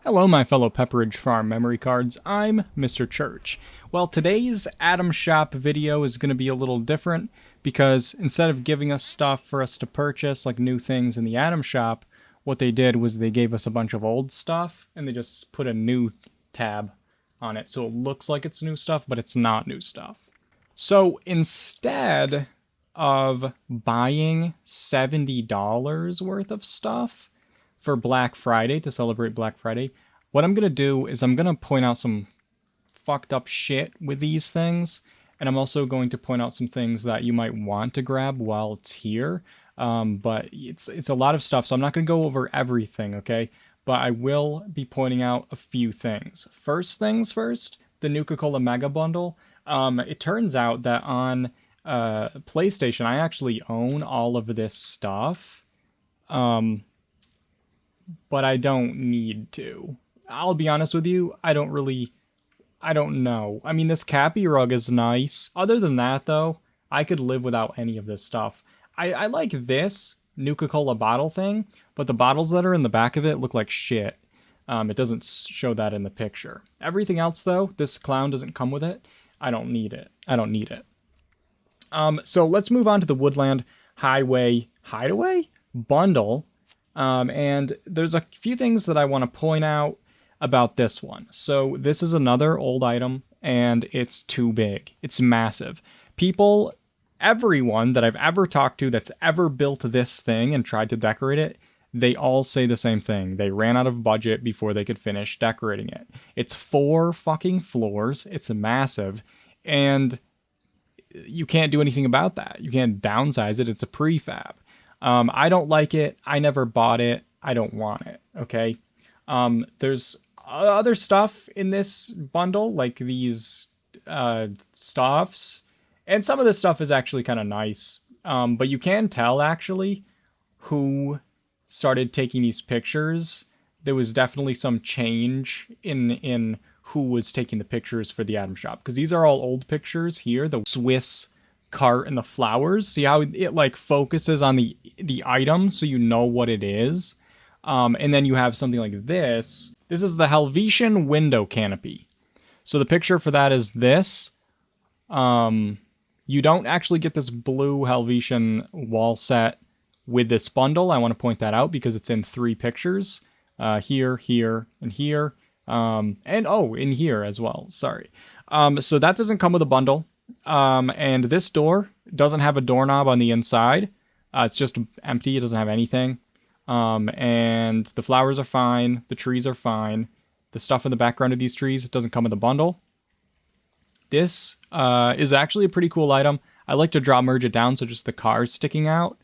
Hello, my fellow Pepperidge Farm memory cards. I'm Mr. Church. Well, today's Atom Shop video is going to be a little different because instead of giving us stuff for us to purchase, like new things in the Atom Shop, what they did was they gave us a bunch of old stuff and they just put a new tab on it. So it looks like it's new stuff, but it's not new stuff. So instead of buying $70 worth of stuff for Black Friday, to celebrate Black Friday, what I'm going to do is I'm going to point out some fucked up shit with these things, and I'm also going to point out some things that you might want to grab while it's here, but it's a lot of stuff, so I'm not going to go over everything, okay? But I will be pointing out a few things. First things first, the Nuka-Cola Mega Bundle. It turns out that on PlayStation, I actually own all of this stuff. But I don't need to. I'll be honest with you, I don't know. I mean, this Cappy rug is nice. Other than that, though, I could live without any of this stuff. I like this Nuka-Cola bottle thing, but the bottles that are in the back of it look like shit. It doesn't show that in the picture. Everything else, though, this clown doesn't come with it. I don't need it. So let's move on to the Woodland Hideaway bundle. And there's a few things that I want to point out about this one. So this is another old item, and it's too big. It's massive. Everyone that I've ever talked to that's ever built this thing and tried to decorate it, they all say the same thing. They ran out of budget before they could finish decorating it. It's 4 fucking floors. It's massive, and you can't do anything about that. You can't downsize it. It's a prefab. I don't like it. I never bought it. I don't want it. Okay. There's other stuff in this bundle, like these stuffs, and some of this stuff is actually kind of nice. But you can tell actually who started taking these pictures. There was definitely some change in who was taking the pictures for the Atom Shop, because these are all old pictures here. The Swiss cart and the flowers, see how it like focuses on the item so you know what it is, and then you have something like this is the Helvetian window canopy. So the picture for that is this. You don't actually get this blue Helvetian wall set with this bundle. I want to point that out because it's in 3 pictures, here, and here, and in here as well, sorry. So that doesn't come with a bundle. And this door doesn't have a doorknob on the inside. It's just empty. It doesn't have anything. And the flowers are fine. The trees are fine. The stuff in the background of these trees doesn't come with a bundle. This is actually a pretty cool item. I like to merge it down so just the car's sticking out.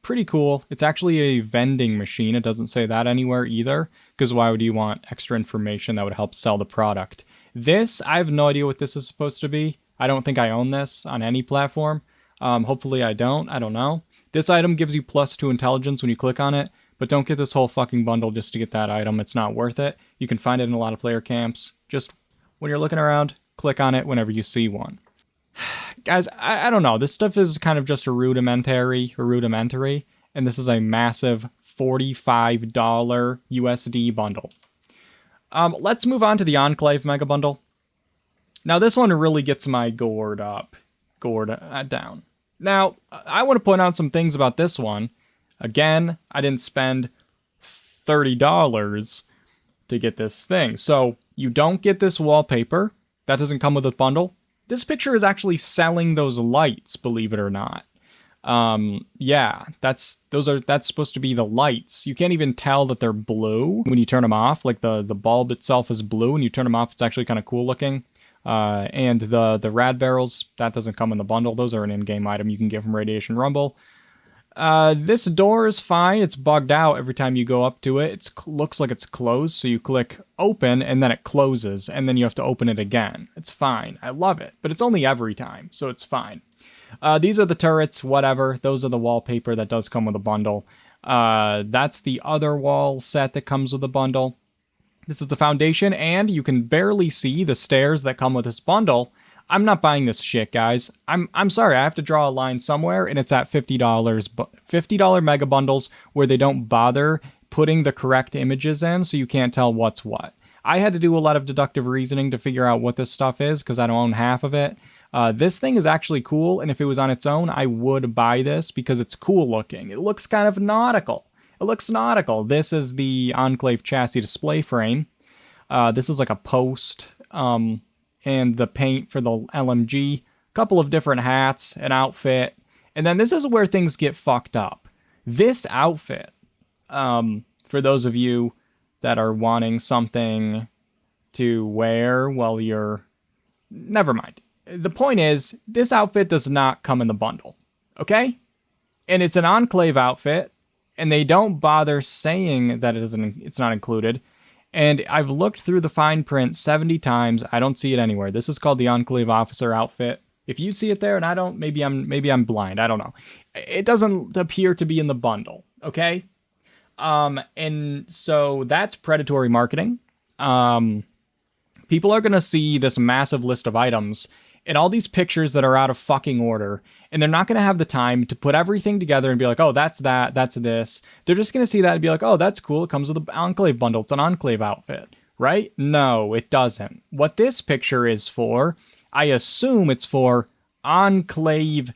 Pretty cool. It's actually a vending machine. It doesn't say that anywhere either, because why would you want extra information that would help sell the product? This, I have no idea what this is supposed to be. I don't think I own this on any platform. Hopefully I don't. I don't know. This item gives you +2 intelligence when you click on it, but don't get this whole fucking bundle just to get that item. It's not worth it. You can find it in a lot of player camps. Just when you're looking around, click on it whenever you see one. Guys, I don't know. This stuff is kind of just a rudimentary, and this is a massive $45 USD bundle. Let's move on to the Enclave Mega Bundle. Now, this one really gets my gourd down. Now, I want to point out some things about this one. Again, I didn't spend $30 to get this thing. So, you don't get this wallpaper. That doesn't come with a bundle. This picture is actually selling those lights, believe it or not. Yeah, that's supposed to be the lights. You can't even tell that they're blue when you turn them off. Like the bulb itself is blue, and you turn them off, it's actually kind of cool looking. And the rad barrels, that doesn't come in the bundle. Those are an in-game item you can get from Radiation Rumble. This door is fine. It's bugged out every time you go up to it. It looks like it's closed, so you click open, and then it closes, and then you have to open it again. It's fine. I love it, but it's only every time, so it's fine. These are the turrets, whatever. Those are the wallpaper that does come with a bundle. That's the other wall set that comes with a bundle. This is the foundation, and you can barely see the stairs that come with this bundle. I'm not buying this shit, guys. I'm sorry, I have to draw a line somewhere, and it's at $50. $50 mega bundles where they don't bother putting the correct images in so you can't tell what's what. I had to do a lot of deductive reasoning to figure out what this stuff is because I don't own half of it. This thing is actually cool, and if it was on its own, I would buy this because it's cool looking. It looks kind of nautical. It looks nautical. This is the Enclave chassis display frame. This is like a post, and the paint for the LMG, a couple of different hats, an outfit, and then this is where things get fucked up. This outfit, for those of you that are wanting something to wear while you're... Never mind. The point is, this outfit does not come in the bundle, okay? And it's an Enclave outfit, and they don't bother saying that it's not included. And I've looked through the fine print 70 times. I don't see it anywhere. This is called the Enclave officer outfit. If you see it there and I don't, maybe I'm blind. I don't know. It doesn't appear to be in the bundle, okay? And so that's predatory marketing. People are going to see this massive list of items and all these pictures that are out of fucking order, and they're not going to have the time to put everything together and be like, oh, that's that, that's this. They're just going to see that and be like, oh, that's cool. It comes with an Enclave bundle. It's an Enclave outfit, right? No, it doesn't. What this picture is for, I assume it's for Enclave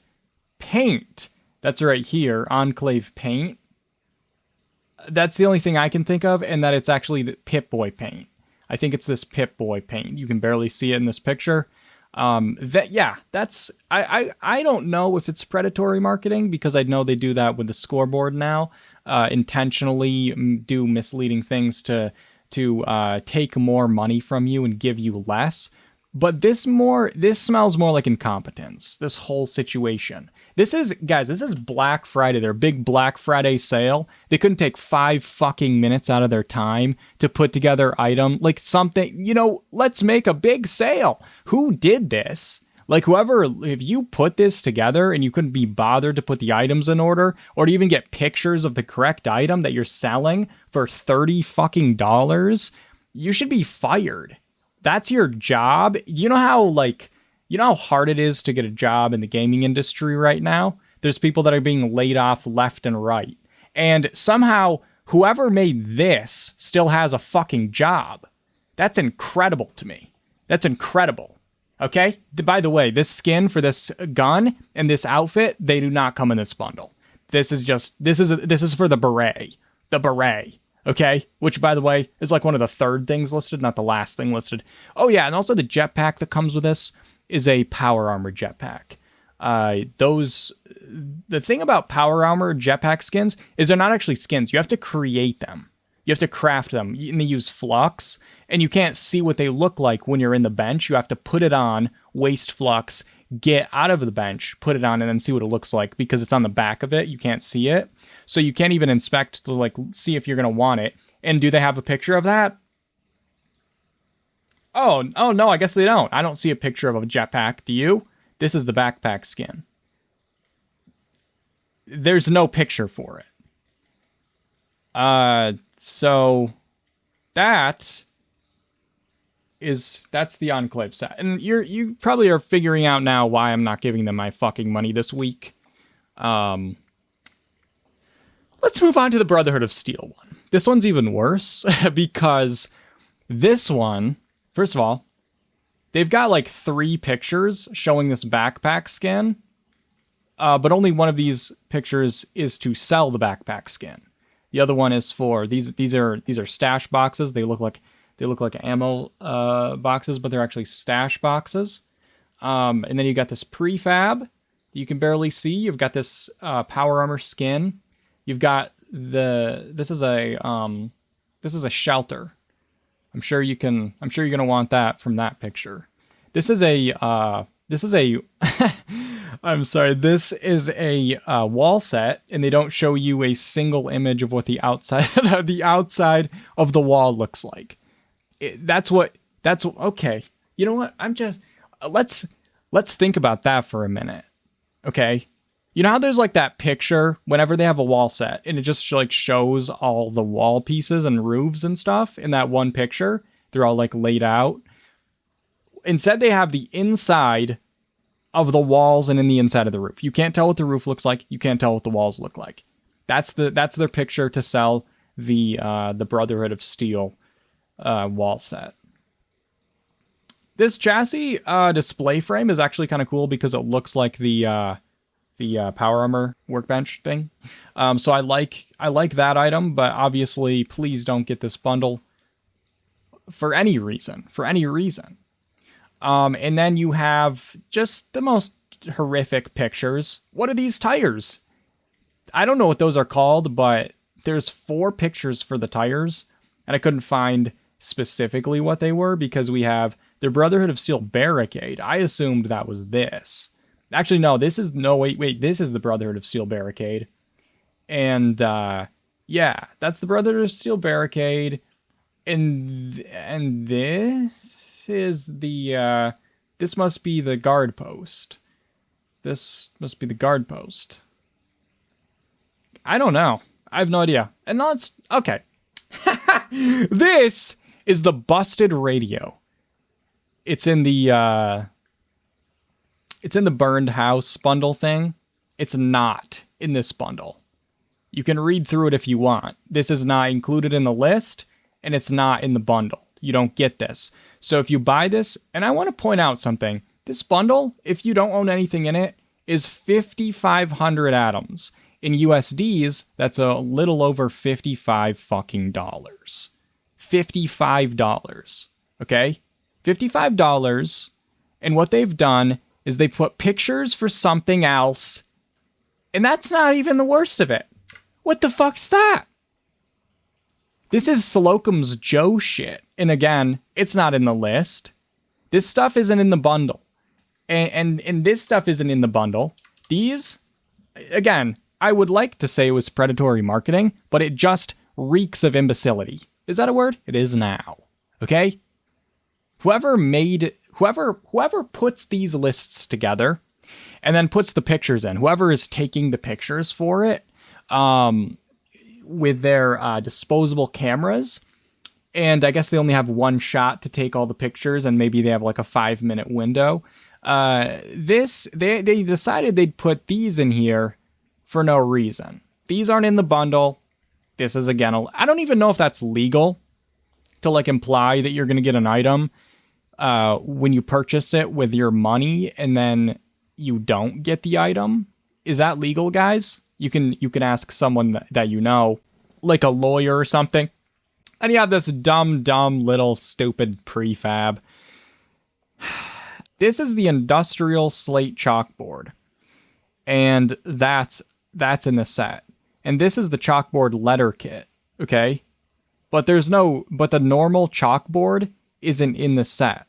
paint. That's right here, Enclave paint. That's the only thing I can think of, and that it's actually the Pip-Boy paint. I think it's this Pip-Boy paint. You can barely see it in this picture. That's... I don't know if it's predatory marketing, because I know they do that with the scoreboard now. Intentionally do misleading things to take more money from you and give you less. But this smells more like incompetence, this whole situation. This is Black Friday, their big Black Friday sale. They couldn't take 5 fucking minutes out of their time to put together item, like something, let's make a big sale. Who did this? Like whoever, if you put this together and you couldn't be bothered to put the items in order or to even get pictures of the correct item that you're selling for $30 fucking dollars, you should be fired. That's your job. You know how hard it is to get a job in the gaming industry right now? There's people that are being laid off left and right. And somehow, whoever made this still has a fucking job. That's incredible to me. That's incredible. Okay? By the way, this skin for this gun and this outfit, they do not come in this bundle. This is for the beret. The beret. Okay, which, by the way, is like one of the third things listed, not the last thing listed. Oh, yeah, and also the jetpack that comes with this is a power armor jetpack. The thing about power armor jetpack skins is they're not actually skins. You have to create them. You have to craft them. And they use flux, and you can't see what they look like when you're in the bench. You have to put it on, waste flux, get out of the bench, put it on, and then see what it looks like because it's on the back of it. You can't see it. So you can't even inspect to see if you're going to want it. And do they have a picture of that? Oh no, I guess they don't. I don't see a picture of a jetpack. Do you? This is the backpack skin. There's no picture for it. So that's the Enclave set. And you probably are figuring out now why I'm not giving them my fucking money this week. Let's move on to the Brotherhood of Steel one. This one's even worse because this one, first of all, they've got like 3 pictures showing this backpack skin, but only one of these pictures is to sell the backpack skin. The other one is for these are stash boxes. They look like ammo boxes, but they're actually stash boxes. And then you got this prefab you can barely see. You've got this power armor skin. You've got this is a shelter. I'm sure you're gonna want that from that picture. This is a I'm sorry. This is a wall set, and they don't show you a single image of what the outside of the wall looks like. That's okay. You know what? Let's think about that for a minute. Okay. You know how there's like that picture whenever they have a wall set and it just like shows all the wall pieces and roofs and stuff in that one picture? They're all like laid out. Instead, they have the inside of the walls and in the inside of the roof. You can't tell what the roof looks like. You can't tell what the walls look like. That's their picture to sell the Brotherhood of Steel wall set. This chassis display frame is actually kind of cool because it looks like the power armor workbench thing. So I like that item, but obviously please don't get this bundle for any reason. And then you have just the most horrific pictures. What are these tires? I don't know what those are called, but there's 4 pictures for the tires, and I couldn't find specifically what they were because we have the Brotherhood of Steel barricade. I assumed that was this. Actually, no, this is... No, wait. This is the Brotherhood of Steel barricade. And, yeah, that's the Brotherhood of Steel barricade. And this is the, this must be the guard post. This must be the guard post. I don't know. I have no idea. And that's... Okay. This is the busted radio. It's in the burned house bundle thing. It's not in this bundle. You can read through it if you want. This is not included in the list, and it's not in the bundle. You don't get this. So if you buy this, and I want to point out something. This bundle, if you don't own anything in it, is 5,500 atoms. In USDs, that's a little over $55 fucking dollars. $55. Okay? $55. And what they've done is they put pictures for something else. And that's not even the worst of it. What the fuck's that? This is Slocum's Joe shit. And again, it's not in the list. This stuff isn't in the bundle. And this stuff isn't in the bundle. These, again, I would like to say it was predatory marketing, but it just reeks of imbecility. Is that a word? It is now. Okay? Whoever puts these lists together and then puts the pictures in, whoever is taking the pictures for it, with their disposable cameras, and I guess they only have one shot to take all the pictures, and maybe they have like a 5-minute window. They decided they'd put these in here for no reason. These aren't in the bundle. This is, again, I don't even know if that's legal to like imply that you're going to get an item when you purchase it with your money and then you don't get the item. Is that legal, guys? You can ask someone that you know, like a lawyer or something. And you have this dumb little stupid prefab. This is the industrial slate chalkboard. And that's in the set. And this is the chalkboard letter kit, okay? But the normal chalkboard isn't in the set.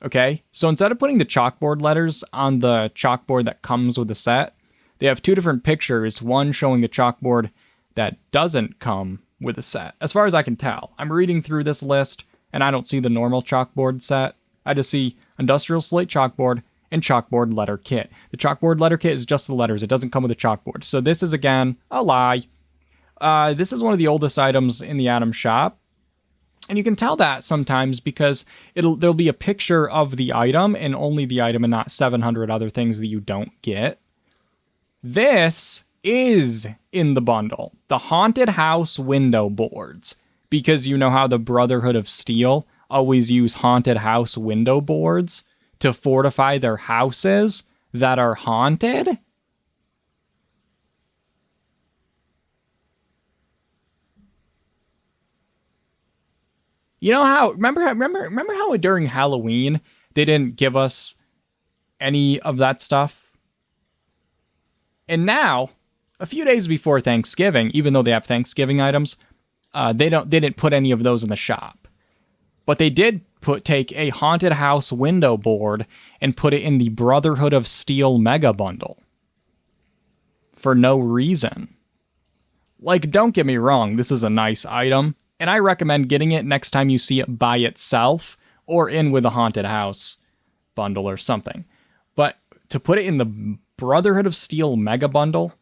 Okay? So instead of putting the chalkboard letters on the chalkboard that comes with the set, they have 2 different pictures, one showing the chalkboard that doesn't come with a set. As far as I can tell, I'm reading through this list, and I don't see the normal chalkboard set. I just see industrial slate chalkboard and chalkboard letter kit. The chalkboard letter kit is just the letters. It doesn't come with a chalkboard. So this is, again, a lie. This is one of the oldest items in the Atom shop. And you can tell that sometimes because there'll be a picture of the item and only the item and not 700 other things that you don't get. This is in the bundle. The Haunted House window boards. Because you know how the Brotherhood of Steel always use haunted house window boards to fortify their houses that are haunted? You know how, remember how during Halloween they didn't give us any of that stuff? And now, a few days before Thanksgiving, even though they have Thanksgiving items, they didn't put any of those in the shop. But they did take a haunted house window board and put it in the Brotherhood of Steel mega bundle. For no reason. Like, don't get me wrong, this is a nice item, and I recommend getting it next time you see it by itself or in with a haunted house bundle or something. But to put it in the Brotherhood of Steel mega bundle,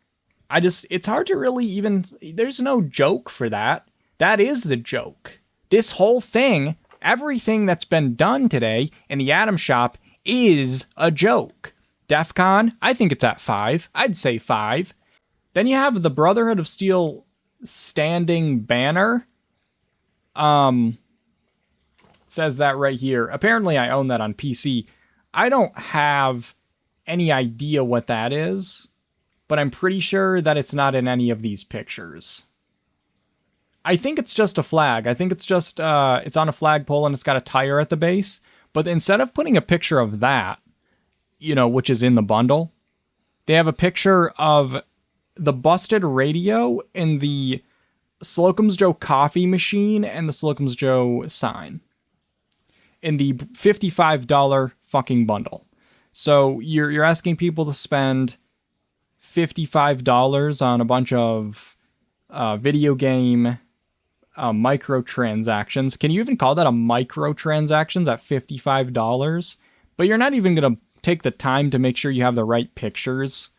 it's hard to really even, there's no joke for that. That is the joke. This whole thing, everything that's been done today in the Atom shop is a joke. DEF CON, I think it's at 5. I'd say 5. Then you have the Brotherhood of Steel standing banner. It says that right here. Apparently I own that on PC. I don't have any idea what that is, but I'm pretty sure that it's not in any of these pictures. I think it's just a flag. I think it's just, it's on a flagpole and it's got a tire at the base. But instead of putting a picture of that, you know, which is in the bundle, they have a picture of the busted radio and the Slocum's Joe coffee machine and the Slocum's Joe sign in the $55 fucking bundle. So you're asking people to spend $55 on a bunch of video game microtransactions. Can you even call that a microtransactions at $55? But you're not even going to take the time to make sure you have the right pictures.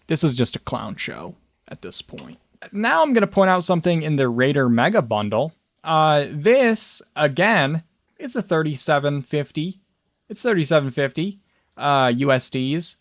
This is just a clown show at this point. Now I'm going to point out something in the Raider Mega Bundle. This, again, it's a $37.50. It's $37.50 USDs.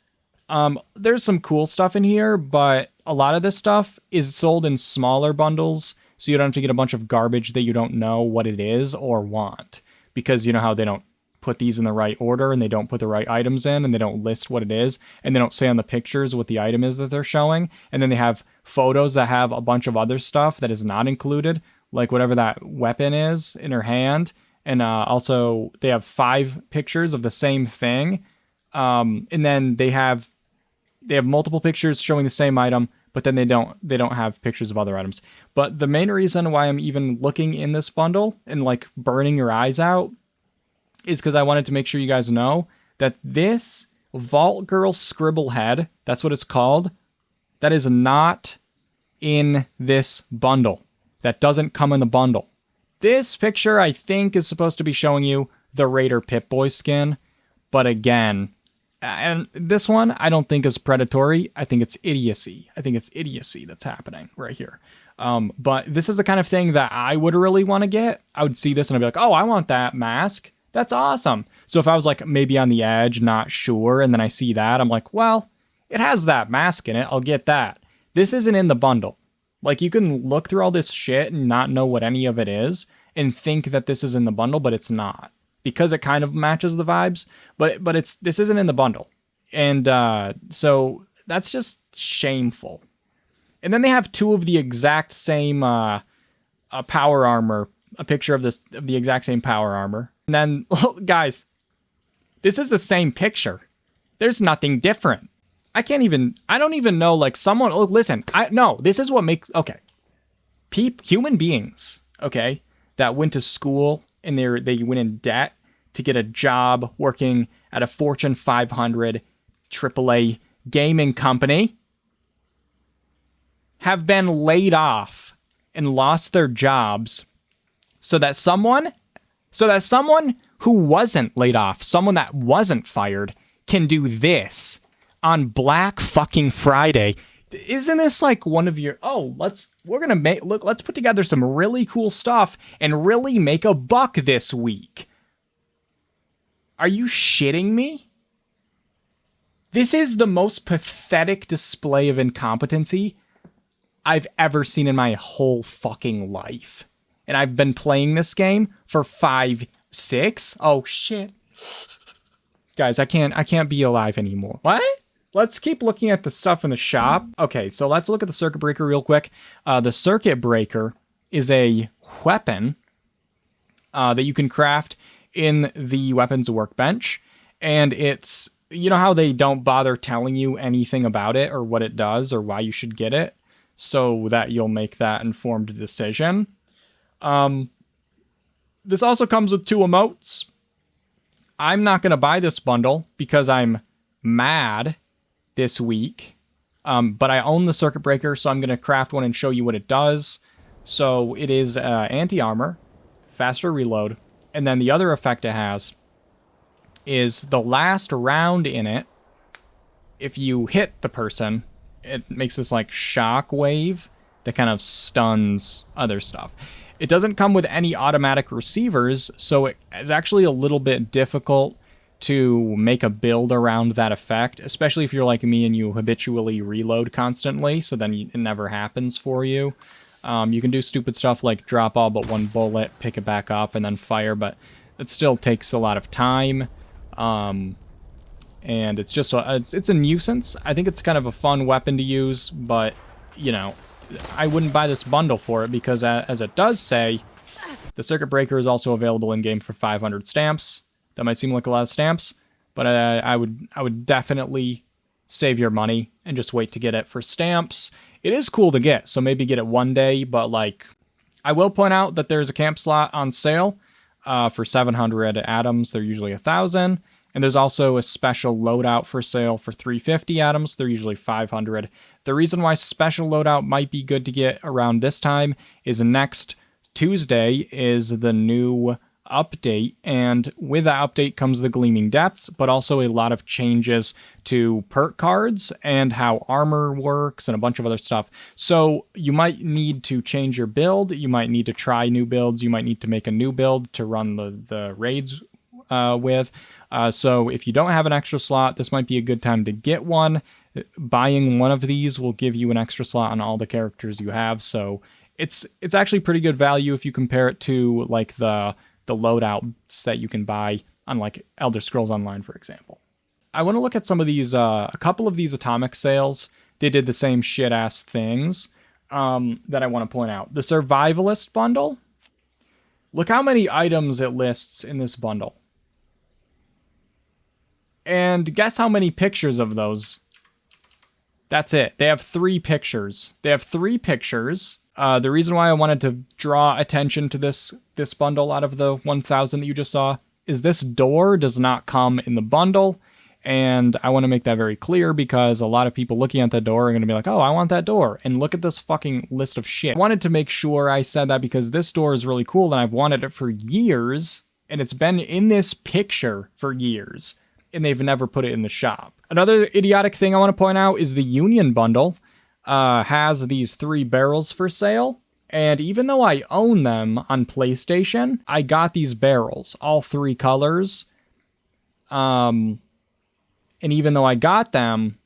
There's some cool stuff in here, but a lot of this stuff is sold in smaller bundles, so you don't have to get a bunch of garbage that you don't know what it is or want. Because you know how they don't put these in the right order, and they don't put the right items in, and they don't list what it is, and they don't say on the pictures what the item is that they're showing, and then they have photos that have a bunch of other stuff that is not included, like whatever that weapon is in her hand, and also they have 5 pictures of the same thing, and then they have multiple pictures showing the same item, but then they don't have pictures of other items. But the main reason why I'm even looking in this bundle and like burning your eyes out is because I wanted to make sure you guys know that this Vault Girl Scribble Head, that's what it's called, that is not in this bundle. That doesn't come in the bundle. This picture, I think, is supposed to be showing you the Raider Pip-Boy skin, but again, and this one I don't think is predatory. I think it's idiocy. I think it's idiocy that's happening right here. But this is the kind of thing that I would really want to get. I would see this and I'd be like, oh, I want that mask. That's awesome. So if I was like maybe on the edge, not sure, and then I see that, I'm like, well, it has that mask in it. I'll get that. This isn't in the bundle. Like, you can look through all this shit and not know what any of it is and think that this is in the bundle, but it's not. Because it kind of matches the vibes, but this isn't in the bundle. And so that's just shameful. And then they have 2 of the exact same power armor, a picture of the exact same power armor. And then, guys, this is the same picture. There's nothing different. I don't even know, like, someone, oh, listen, this is what makes, okay. Human beings, okay, that went to school and they went in debt to get a job working at a Fortune 500 AAA gaming company have been laid off and lost their jobs so that someone who wasn't laid off, someone that wasn't fired, can do this on Black fucking Friday. Isn't this like one of your, let's put together some really cool stuff and really make a buck this week. Are you shitting me? This is the most pathetic display of incompetency I've ever seen in my whole fucking life. And I've been playing this game for 5, 6. Oh shit. Guys, I can't be alive anymore. What? Let's keep looking at the stuff in the shop. Okay, so let's look at the circuit breaker real quick. The circuit breaker is a weapon that you can craft in the weapons workbench. And it's, you know how they don't bother telling you anything about it or what it does or why you should get it so that you'll make that informed decision. This also comes with 2 emotes. I'm not going to buy this bundle because I'm mad this week. But I own the circuit breaker, so I'm going to craft one and show you what it does. So it is anti-armor, faster reload, and then the other effect it has is the last round in it, if you hit the person, it makes this like shock wave that kind of stuns other stuff. It doesn't come with any automatic receivers, so it is actually a little bit difficult to make a build around that effect, especially if you're like me and you habitually reload constantly, so then it never happens for you. You can do stupid stuff like drop all but one bullet, pick it back up, and then fire, but it still takes a lot of time. And it's just it's a nuisance. I think it's kind of a fun weapon to use, but, you know, I wouldn't buy this bundle for it because, as it does say, the circuit breaker is also available in-game for 500 stamps. That might seem like a lot of stamps, but I would definitely save your money and just wait to get it for stamps. It is cool to get, so maybe get it one day, but, like, I will point out that there's a camp slot on sale for 700 atoms. They're usually 1,000. And there's also a special loadout for sale for 350 atoms. They're usually 500. The reason why special loadout might be good to get around this time is next Tuesday is the new update, and with that update comes the Gleaming Depths, but also a lot of changes to perk cards and how armor works and a bunch of other stuff. So you might need to change your build, you might need to try new builds, you might need to make a new build to run the raids with. So if you don't have an extra slot, this might be a good time to get one. Buying one of these will give you an extra slot on all the characters you have, so it's actually pretty good value if you compare it to like the loadouts that you can buy on like Elder Scrolls Online, for example. I want to look at some of these, a couple of these atomic sales. They did the same shit-ass things that I want to point out. The Survivalist bundle. Look how many items it lists in this bundle. And guess how many pictures of those? That's it. They have 3 pictures. The reason why I wanted to draw attention to this bundle out of the 1,000 that you just saw is this door does not come in the bundle, and I want to make that very clear because a lot of people looking at that door are going to be like, oh, I want that door, and look at this fucking list of shit. I wanted to make sure I said that because this door is really cool, and I've wanted it for years, and it's been in this picture for years, and they've never put it in the shop. Another idiotic thing I want to point out is the Union bundle has these 3 barrels for sale, and even though I own them on PlayStation, I got these barrels, all 3 colors, and even though I got them,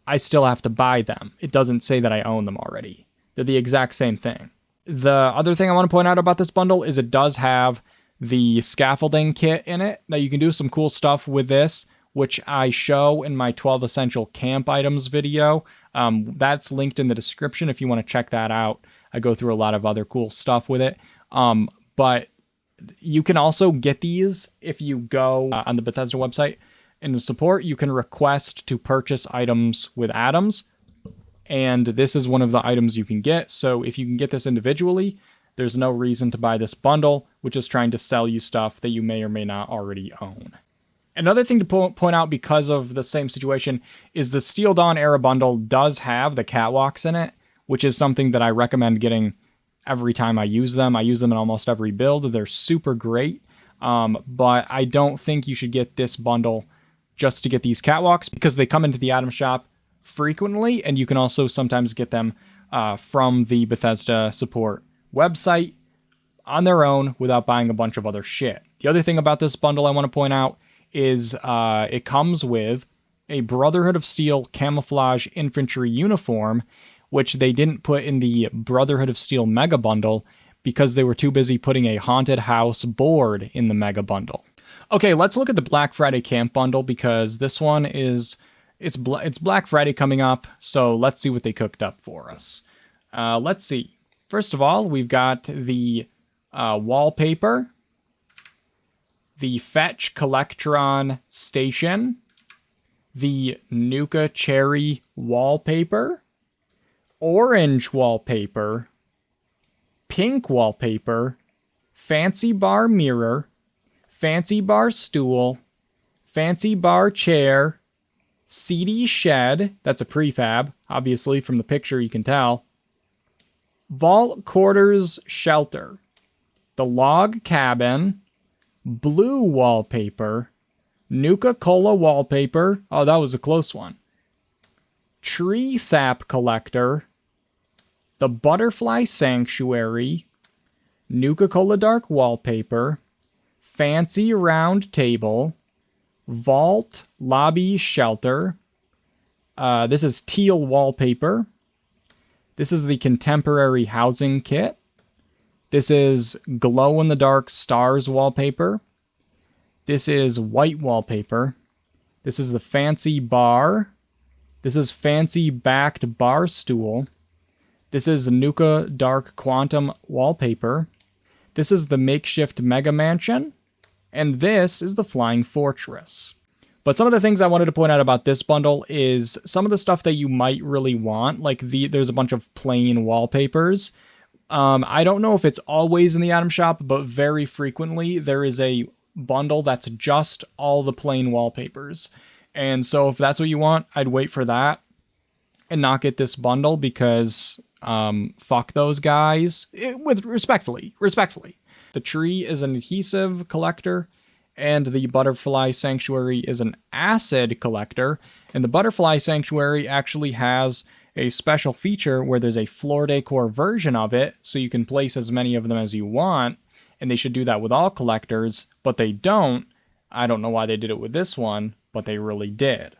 I still have to buy them. It doesn't say that I own them already. They're the exact same thing. The other thing I want to point out about this bundle is it does have the scaffolding kit in it. Now you can do some cool stuff with this, which I show in my 12 essential camp items video. That's linked in the description if you want to check that out. I go through a lot of other cool stuff with it. But you can also get these if you go on the Bethesda website. In the support, you can request to purchase items with atoms. And this is one of the items you can get. So if you can get this individually, there's no reason to buy this bundle, which is trying to sell you stuff that you may or may not already own. Another thing to point out because of the same situation is the Steel Dawn Era bundle does have the catwalks in it, which is something that I recommend getting every time I use them. I use them in almost every build. They're super great, but I don't think you should get this bundle just to get these catwalks because they come into the item shop frequently, and you can also sometimes get them from the Bethesda support website on their own without buying a bunch of other shit. The other thing about this bundle I want to point out is it comes with a Brotherhood of Steel camouflage infantry uniform, which they didn't put in the Brotherhood of Steel mega bundle because they were too busy putting a haunted house board in the mega bundle. Okay, let's look at the Black Friday camp bundle because this one is it's Black Friday coming up, so let's see what they cooked up for us. Let's see. First of all, we've got the wallpaper, the Fetch Collectron Station, the Nuka Cherry wallpaper, orange wallpaper, pink wallpaper, fancy bar mirror, fancy bar stool, fancy bar chair, seedy shed, that's a prefab, obviously from the picture you can tell, vault quarters shelter, the log cabin, blue wallpaper, Nuka-Cola wallpaper, oh that was a close one, tree sap collector, the butterfly sanctuary, Nuka-Cola dark wallpaper, fancy round table, vault, lobby, shelter. This is teal wallpaper. This is the contemporary housing kit. This is glow-in-the-dark stars wallpaper. This is white wallpaper. This is the fancy bar. This is fancy backed bar stool. This is Nuka Dark Quantum wallpaper. This is the makeshift mega mansion. And this is the flying fortress. But some of the things I wanted to point out about this bundle is some of the stuff that you might really want. Like there's a bunch of plain wallpapers. I don't know if it's always in the item shop, but very frequently there is a bundle that's just all the plain wallpapers. And so if that's what you want, I'd wait for that and not get this bundle because fuck those guys. Respectfully. The tree is an adhesive collector, and the butterfly sanctuary is an acid collector. And the butterfly sanctuary actually has a special feature where there's a floor decor version of it, so you can place as many of them as you want. And they should do that with all collectors, but they don't. I don't know why they did it with this one, but they really did.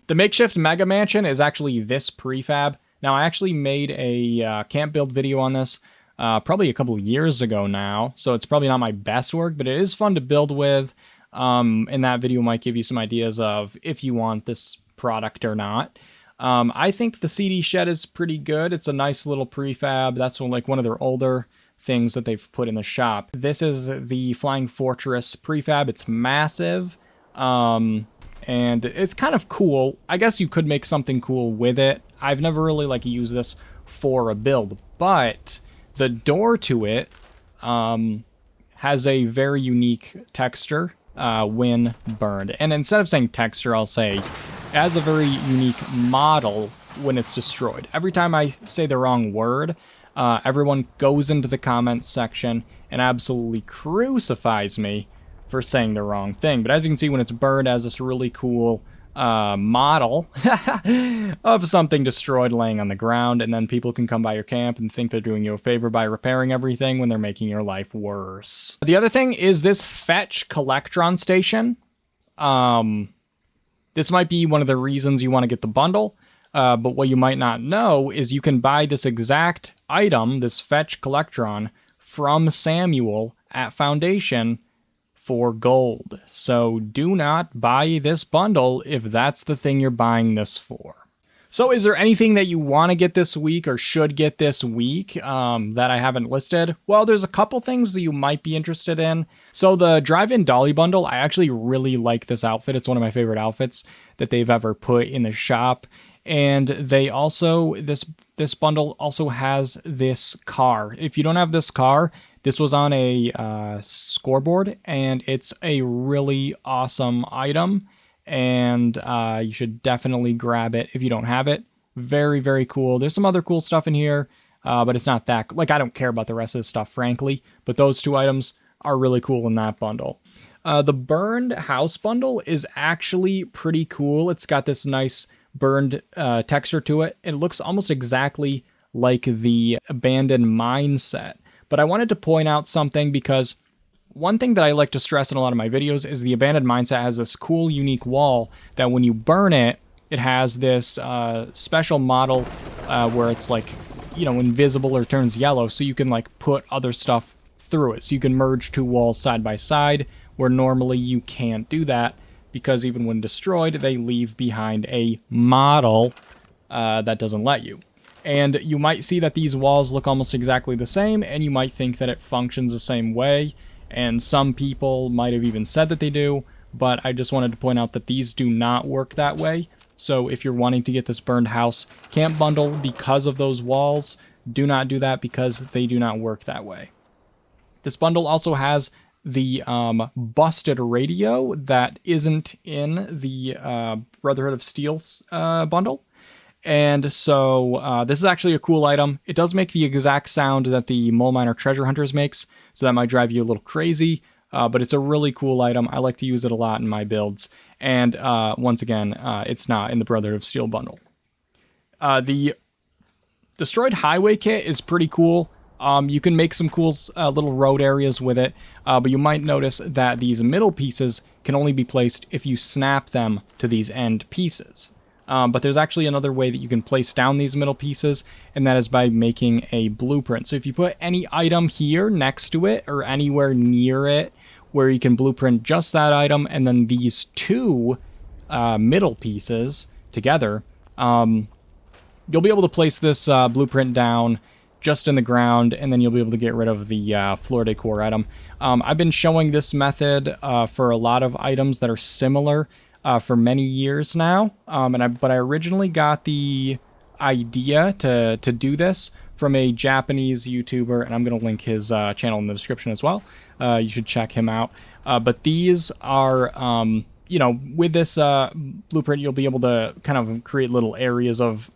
The makeshift mega mansion is actually this prefab. Now, I actually made a camp build video on this probably a couple of years ago now, so it's probably not my best work, but it is fun to build with, and that video might give you some ideas of if you want this product or not. I think the CD shed is pretty good. It's a nice little prefab. That's one of their older things that they've put in the shop. This is the Flying Fortress prefab. It's massive, and it's kind of cool. I guess you could make something cool with it. I've never really used this for a build, but the door to it has a very unique texture when burned. And instead of saying texture, I'll say it has a very unique model when it's destroyed. Every time I say the wrong word, everyone goes into the comments section and absolutely crucifies me for saying the wrong thing. But as you can see, when it's burned, it has this really cool model of something destroyed laying on the ground, and then people can come by your camp and think they're doing you a favor by repairing everything when they're making your life worse. The other thing is this Fetch Collectron Station. This might be one of the reasons you want to get the bundle. But what you might not know is you can buy this exact item, this Fetch Collectron, from Samuel at Foundation for gold. So do not buy this bundle if that's the thing you're buying this for. So is there anything that you want to get this week or should get this week that I haven't listed? Well, there's a couple things that you might be interested in. So the Drive-In Dolly bundle, I actually really like this outfit. It's one of my favorite outfits that they've ever put in the shop. And they also, this bundle also has this car. If you don't have this car, this was on a scoreboard, and it's a really awesome item, and you should definitely grab it if you don't have it. Very, very cool. There's some other cool stuff in here, but it's not that, I don't care about the rest of this stuff, frankly, but those two items are really cool in that bundle. The Burned House bundle is actually pretty cool. It's got this nice burned texture to it. It looks almost exactly like the Abandoned Mine set. But I wanted to point out something because one thing that I like to stress in a lot of my videos is the Abandoned Mine set has this cool, unique wall that when you burn it, it has this special model where it's invisible or turns yellow, so you can put other stuff through it. So you can merge two walls side by side where normally you can't do that, because even when destroyed, they leave behind a model that doesn't let you. And you might see that these walls look almost exactly the same, and you might think that it functions the same way, and some people might have even said that they do, but I just wanted to point out that these do not work that way. So if you're wanting to get this Burned House camp bundle because of those walls, do not do that because they do not work that way. This bundle also has the busted radio that isn't in the Brotherhood of Steel bundle. And so this is actually a cool item. It does make the exact sound that the Mole Miner Treasure Hunters makes, so that might drive you a little crazy, but it's a really cool item. I like to use it a lot in my builds. And once again, it's not in the Brotherhood of Steel bundle. The Destroyed Highway kit is pretty cool. You can make some cool little road areas with it, but you might notice that these middle pieces can only be placed if you snap them to these end pieces. But there's actually another way that you can place down these middle pieces, and that is by making a blueprint. So if you put any item here next to it, or anywhere near it, where you can blueprint just that item, and then these two middle pieces together, you'll be able to place this blueprint down just in the ground, and then you'll be able to get rid of the floor decor item. I've been showing this method for a lot of items that are similar for many years now, but I originally got the idea to do this from a Japanese YouTuber, and I'm going to link his channel in the description as well. You should check him out. But these are, you know, with this blueprint, you'll be able to kind of create little areas of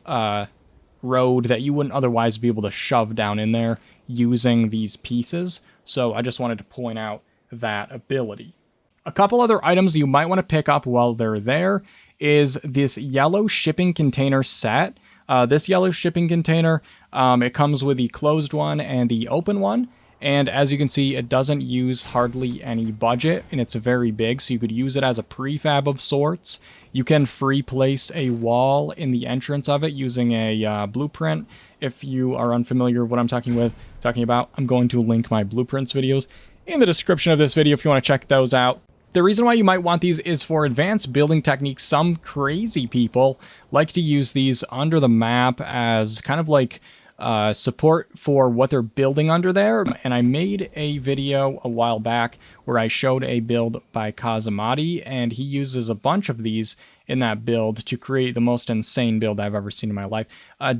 road that you wouldn't otherwise be able to shove down in there using these pieces. So I just wanted to point out that ability. A couple other items you might want to pick up while they're there is this yellow shipping container set. This yellow shipping container, it comes with the closed one and the open one. And as you can see, it doesn't use hardly any budget, and it's very big, so you could use it as a prefab of sorts. You can free place a wall in the entrance of it using a blueprint. If you are unfamiliar with what I'm talking about, I'm going to link my blueprints videos in the description of this video if you want to check those out. The reason why you might want these is for advanced building techniques. Some crazy people like to use these under the map as kind of like support for what they're building under there. And I made a video a while back where I showed a build by Kazamati, and he uses a bunch of these in that build to create the most insane build I've ever seen in my life.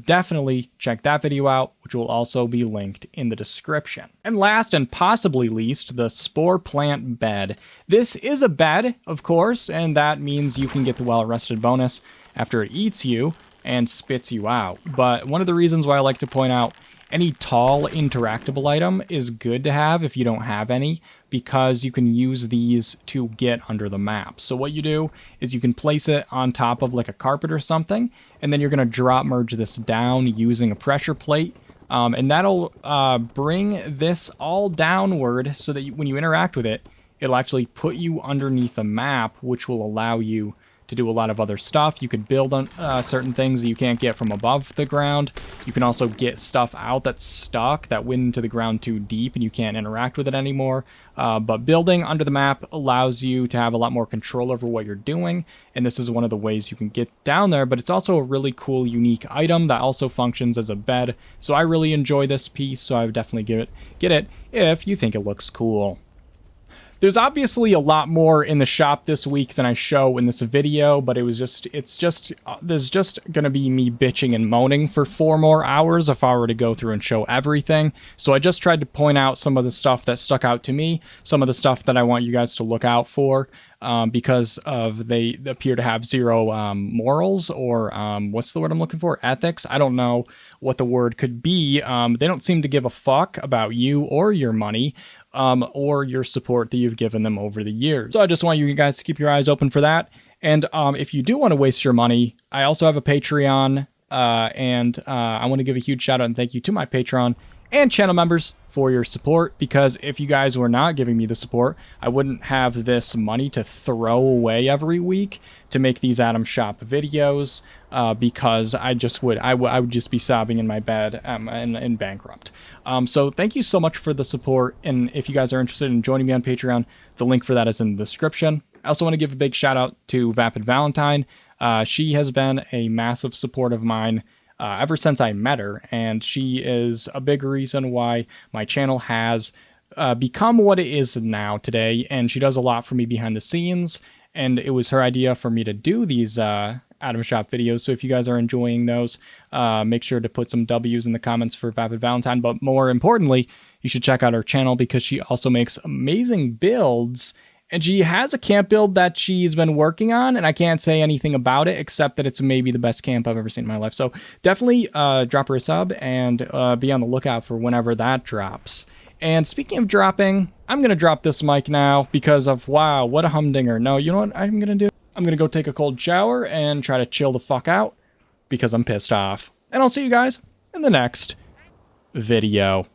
Definitely check that video out, which will also be linked in the description. And last and possibly least, the spore plant bed. This is a bed, of course, and that means you can get the well-rested bonus after it eats you and spits you out. But one of the reasons why I like to point out any tall interactable item is good to have if you don't have any, because you can use these to get under the map. So what you do is you can place it on top of like a carpet or something, and then you're going to drop merge this down using a pressure plate, and that'll bring this all downward so that when you interact with it, it'll actually put you underneath the map, which will allow you to do a lot of other stuff. You could build on certain things that you can't get from above the ground. You can also get stuff out that's stuck, that went into the ground too deep and you can't interact with it anymore. But building under the map allows you to have a lot more control over what you're doing, and this is one of the ways you can get down there. But it's also a really cool, unique item that also functions as a bed. So I really enjoy this piece, so I would definitely get it if you think it looks cool. There's obviously a lot more in the shop this week than I show in this video, but there's just going to be me bitching and moaning for 4 more hours if I were to go through and show everything. So I just tried to point out some of the stuff that stuck out to me, some of the stuff that I want you guys to look out for, because they appear to have zero morals, or what's the word I'm looking for? Ethics? I don't know what the word could be. They don't seem to give a fuck about you or your money, or your support that you've given them over the years. So I just want you guys to keep your eyes open for that. And if you do want to waste your money, I also have a Patreon, and I want to give a huge shout out and thank you to my Patreon and channel members for your support, because if you guys were not giving me the support, I wouldn't have this money to throw away every week to make these Atom Shop videos, because I would just be sobbing in my bed and bankrupt. So thank you so much for the support, and if you guys are interested in joining me on Patreon, the link for that is in the description. I also want to give a big shout out to Vapid Valentine. She has been a massive support of mine ever since I met her, and she is a big reason why my channel has become what it is now today, and she does a lot for me behind the scenes, and it was her idea for me to do these Atom Shop videos. So if you guys are enjoying those, make sure to put some W's in the comments for Vapid Valentine, but more importantly, you should check out her channel because she also makes amazing builds. And she has a camp build that she's been working on, and I can't say anything about it except that it's maybe the best camp I've ever seen in my life. So definitely drop her a sub and be on the lookout for whenever that drops. And speaking of dropping, I'm going to drop this mic now because of, wow, what a humdinger. No, you know what I'm going to do? I'm going to go take a cold shower and try to chill the fuck out because I'm pissed off. And I'll see you guys in the next video.